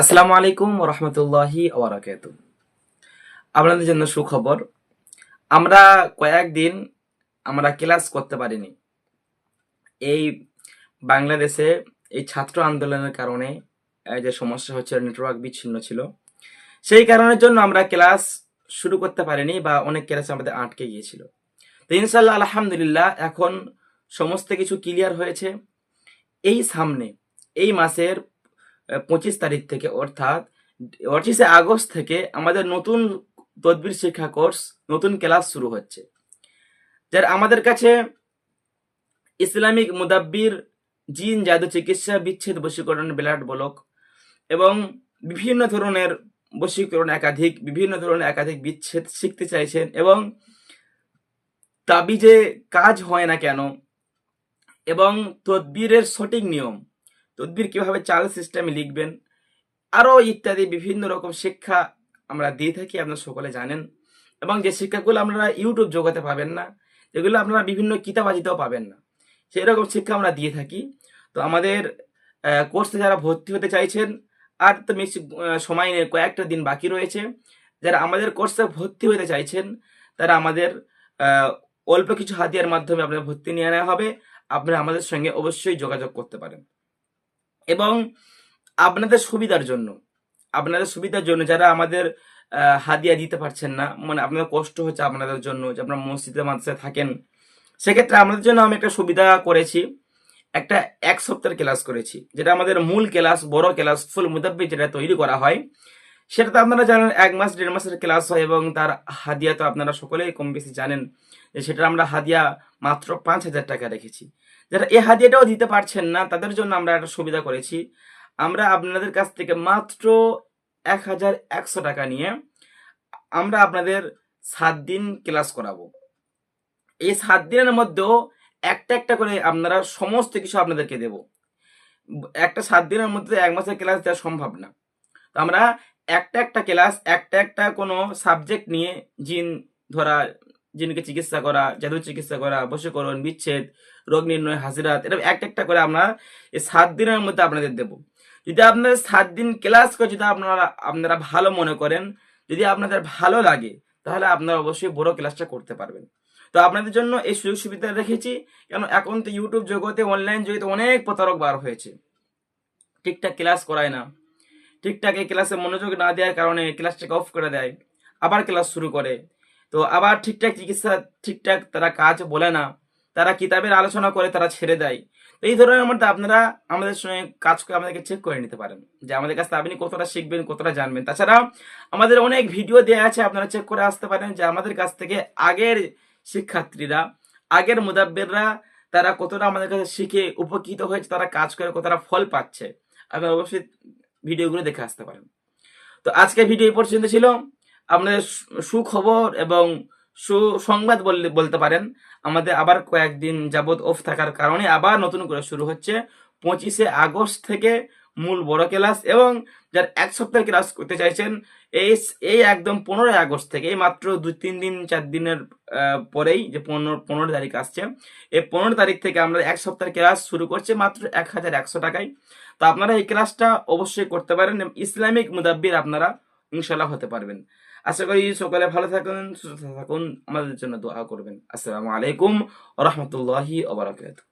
আসসালামু আলাইকুম রহমতুল্লাহি ওবারাকাতু। আপনাদের জন্য সুখবর, আমরা কয়েকদিন আমরা ক্লাস করতে পারিনি। এই বাংলাদেশে এই ছাত্র আন্দোলনের কারণে যে সমস্যা হচ্ছে, নেটওয়ার্ক বিচ্ছিন্ন ছিল, সেই কারণের জন্য আমরা ক্লাস শুরু করতে পারিনি বা অনেক ক্লাস আমাদের আটকে গিয়েছিল। তো ইনশাল্লাহ আলহামদুলিল্লাহ এখন সমস্ত কিছু ক্লিয়ার হয়েছে। এই সামনে এই মাসের 25 তারিখ থেকে, অর্থাৎ 25শে আগস্ট থেকে আমাদের নতুন তদবির শিক্ষা কোর্স, নতুন ক্লাস শুরু হচ্ছে। যার আমাদের কাছে ইসলামিক মুদাব্বির, জিন জাদু চিকিৎসা, বিচ্ছেদ বশীকরণ, ব্লাড ব্লক এবং বিভিন্ন ধরনের বশীকরণ, বিভিন্ন ধরনের একাধিক বিচ্ছেদ শিখতে চাইছেন, এবং তাবিজে কাজ হয় না কেন, এবং তদবিরের সঠিক নিয়ম, তদবির কিভাবে চাল সিস্টেমে লিখবেন, আরও ইত্যাদি বিভিন্ন রকম শিক্ষা আমরা দিয়ে থাকি, আপনারা সকলে জানেন। এবং যে শিক্ষাগুলো আপনারা ইউটিউব জগতে পাবেন না, যেগুলো আপনারা বিভিন্ন কিতাবাজিতেও পাবেন না, সেই রকম শিক্ষা আমরা দিয়ে থাকি। তো আমাদের কোর্সে যারা ভর্তি হতে চাইছেন, আর তো বেশি সময় নেই, কয়েকটা দিন বাকি রয়েছে। যারা আমাদের কোর্সে ভর্তি হতে চাইছেন, তারা আমাদের অল্প কিছু হাতিয়ার মাধ্যমে আপনাদের ভর্তি নিয়ে নেওয়া হবে। আপনারা আমাদের সঙ্গে অবশ্যই যোগাযোগ করতে পারেন। এবং আপনাদের সুবিধার জন্য, যারা আমাদের হাদিয়া দিতে পারছেন না, মানে আপনাদের কষ্ট হচ্ছে আপনাদের জন্য, যে আপনারা মসজিদে মাদ্রাসায় থাকেন, সেক্ষেত্রে আমাদের জন্য আমি একটা সুবিধা করেছি। একটা 1 সপ্তাহের ক্লাস করেছি, যেটা আমাদের মূল ক্লাস, বড় ক্লাস, ফুল মুদাব্বির যেটা তৈরি করা হয়, সেটা তো আপনারা জানেন 1 মাস 1.5 মাসের ক্লাস হয়, এবং তার হাদিয়া তো আপনারা সকলেই কম বেশি জানেন যে সেটা আমরা হাদিয়া মাত্র 5,000 টাকা রেখেছি। যারা এই হাদিয়াটাও দিতে পারছেন না, তাদের জন্য আমরা একটা সুবিধা করেছি। আমরা আপনাদের কাছ থেকে মাত্র 1,100 টাকা নিয়ে আমরা আপনাদের 7 দিন ক্লাস করাবো। এই 7 দিনের মধ্যেও একটা একটা করে আপনারা সমস্ত কিছু আপনাদেরকে দেব। একটা 7 দিনের মধ্যে 1 মাসের ক্লাস দেওয়া সম্ভব না। তো আমরা একটা একটা ক্লাস, একটা একটা কোনো সাবজেক্ট নিয়ে, জিন ধরা, জিনকে চিকিৎসা করা, জাদু চিকিৎসা করা, বশীকরণ, বিচ্ছেদ, রোগ নির্ণয়, হাজিরাত, এটা একটা একটা করে আমরা এই 7 দিনের মধ্যে আপনাদের দেব। যদি আপনাদের 7 দিন ক্লাস করে যদি আপনারা ভালো মনে করেন, যদি আপনাদের ভালো লাগে, তাহলে আপনারা অবশ্যই বড় ক্লাসটা করতে পারবেন। তো আপনাদের জন্য এই সুযোগ সুবিধা রেখেছি, কেন এখন তো ইউটিউব জগতে, অনলাইন জগতে অনেক প্রতারক বার হয়েছে, ঠিকঠাক ক্লাস করায় না, ঠিকঠাক এই ক্লাসে মনোযোগ না দেওয়ার কারণে ক্লাসটাকে অফ করে দেয়, আবার ক্লাস শুরু করে। তো আবার ঠিকঠাক চিকিৎসা, ঠিকঠাক তারা কাজ বলে না, তারা কিতাবের আলোচনা করে তারা ছেড়ে দেয়। তো এই ধরনের মধ্যে আপনারা আমাদের সঙ্গে কাজ করে আমাদেরকে চেক করে নিতে পারেন, যে আমাদের কাছে আপনি কতটা শিখবেন, কতটা জানবেন। তাছাড়া আমাদের অনেক ভিডিও দেওয়া আছে, আপনারা চেক করে আসতে পারেন যে আমাদের কাছ থেকে আগের শিক্ষার্থীরা, আগের মুদাব্বিররা, তারা কতটা আমাদের কাছে শিখে উপকৃত হয়েছে, তারা কাজ করে কতটা ফল পাচ্ছে। আপনারা অবশ্যই ভিডিওগুলো দেখে আসতে পারেন। তো আজকে ভিডিও এই পর্যন্ত ছিল। আপনাদের সুখবর এবং সুসংবাদ বলতে পারেন, আমাদের আবার কয়েকদিন যাবৎ অফ থাকার কারণে আবার নতুন করে শুরু হচ্ছে 25শে আগস্ট থেকে মূল বড় ক্লাস। এবং যারা 1 সপ্তাহ ক্লাস করতে চাইছেন, এই এই একদম 15ই আগস্ট থেকে, এই মাত্র 2-3 দিন 4 দিনের পরেই, যে 15 তারিখ আসছে, এই 15 তারিখ থেকে আমরা 1 সপ্তাহের ক্লাস শুরু করছি মাত্র 1,100 টাকায়। তো আপনারা এই ক্লাসটা অবশ্যই করতে পারেন, ইসলামিক মুদাব্বির আপনারা ইনশাল্লাহ হতে পারবেন। আশা করি সকলে ভালো থাকুন, সুস্থ থাকুন, আমাদের জন্য দোয়া করবেন। আসসালামু আলাইকুম ওয়া রাহমাতুল্লাহি ওয়া বারাকাতুহু।